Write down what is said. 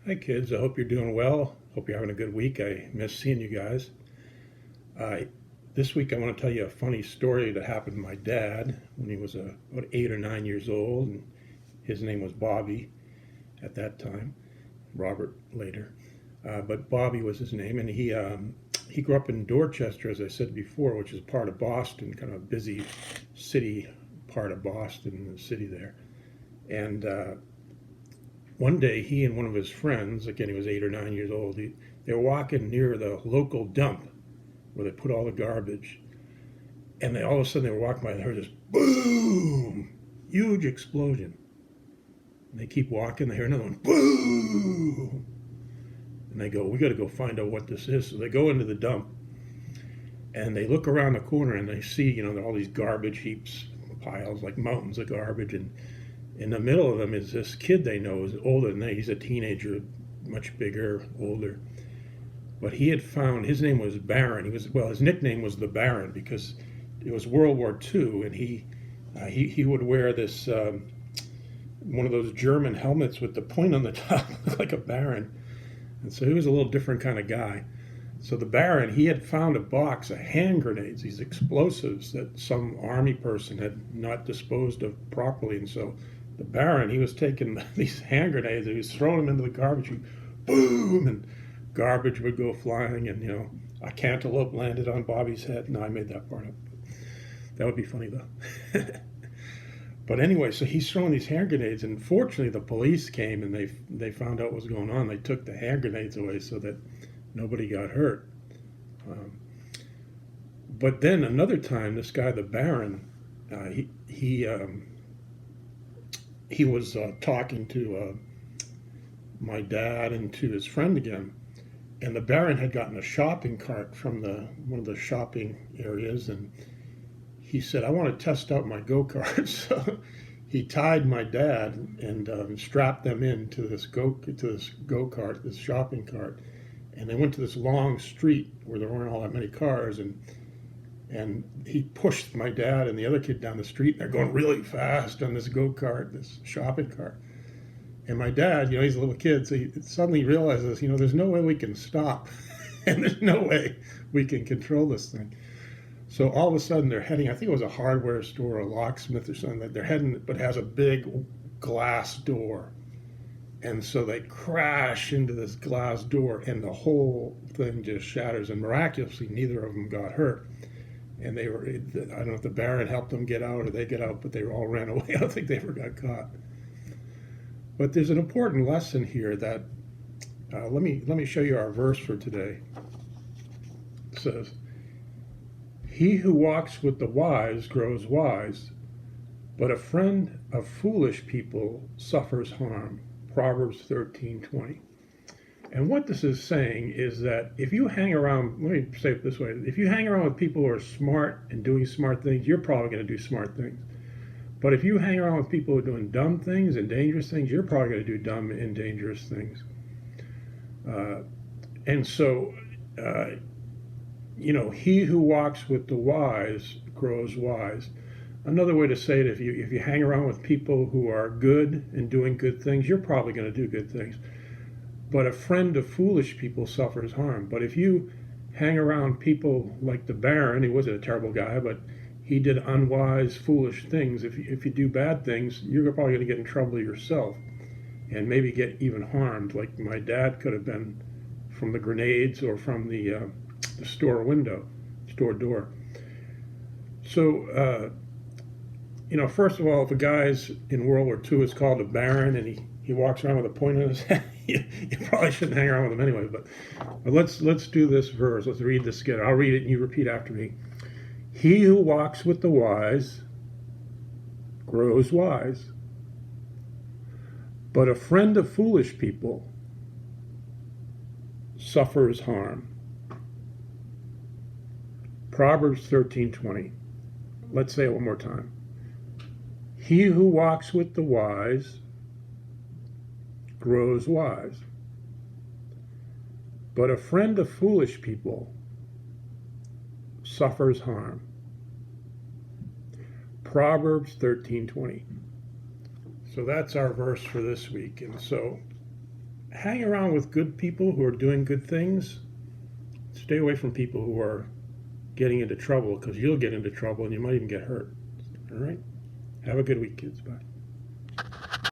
Hi kids, I hope you're doing well. Hope you're having a good week. I miss seeing you guys. Uh, this week I want to tell you a funny story that happened to my dad when he was about 8 or 9 years old, and his name was Bobby at that time. Robert later, but Bobby was his name, and he grew up in Dorchester, as I said before, which is part of Boston, kind of a busy city part of Boston, the city there. And one day he and one of his friends, again he was 8 or 9 years old, they were walking near the local dump where they put all the garbage, and all of a sudden they were walking by and they heard this boom, huge explosion. And they keep walking, they hear another one, boom, and they go, "We got to go find out what this is." So they go into the dump, and they look around the corner and they see, all these garbage heaps, piles like mountains of garbage, and in the middle of them is this kid they know is older than they. He's a teenager, much bigger, older. But he had found, his name was Baron. His nickname was the Baron because it was World War II, and he would wear this one of those German helmets with the point on the top, like a Baron. And so he was a little different kind of guy. So the Baron, he had found a box of hand grenades, these explosives that some army person had not disposed of properly. And so the Baron, he was taking these hand grenades and he was throwing them into the garbage, and boom, and garbage would go flying, and a cantaloupe landed on Bobby's head. No, I made that part up. That would be funny though. But anyway, so he's throwing these hand grenades, and fortunately the police came and they found out what was going on. They took the hand grenades away so that nobody got hurt. Um, but then another time, this guy, the Baron, he was talking to my dad and to his friend again, and the Baron had gotten a shopping cart from one of the shopping areas, and he said, "I want to test out my go-karts." So he tied my dad and strapped them into this go-kart, this shopping cart, and they went to this long street where there weren't all that many cars, and he pushed my dad and the other kid down the street, and they're going really fast on this go-kart, this shopping cart. And my dad, he's a little kid, so he suddenly realizes, there's no way we can stop, and there's no way we can control this thing. So all of a sudden they're heading, I think it was a hardware store, a locksmith or something, that they're heading, but has a big glass door. And so they crash into this glass door, and the whole thing just shatters. And miraculously, neither of them got hurt. And I don't know if the Baron helped them get out or they get out, but they all ran away. I don't think they ever got caught. But there's an important lesson here that, let me show you our verse for today. It says, "He who walks with the wise grows wise, but a friend of foolish people suffers harm." Proverbs 13:20. And what this is saying is that if you hang around, let me say it this way, if you hang around with people who are smart and doing smart things, you're probably going to do smart things. But if you hang around with people who are doing dumb things and dangerous things, you're probably going to do dumb and dangerous things. And so, he who walks with the wise grows wise. Another way to say it, if you hang around with people who are good and doing good things, you're probably going to do good things. But a friend of foolish people suffers harm. But if you hang around people like the Baron, he wasn't a terrible guy, but he did unwise, foolish things. If you do bad things, you're probably going to get in trouble yourself and maybe get even harmed, like my dad could have been from the grenades or from the store door. So, first of all, if a guy's in World War II is called a Baron and he walks around with a point on his head, you probably shouldn't hang around with him anyway. But let's do this verse. Let's read this together. I'll read it and you repeat after me. "He who walks with the wise grows wise, but a friend of foolish people suffers harm." Proverbs 13:20. Let's say it one more time. "He who walks with the wise grows wise, but a friend of foolish people suffers harm." Proverbs 13:20. So that's our verse for this week. And so hang around with good people who are doing good things. Stay away from people who are getting into trouble, because you'll get into trouble and you might even get hurt. All right? Have a good week, kids. Bye.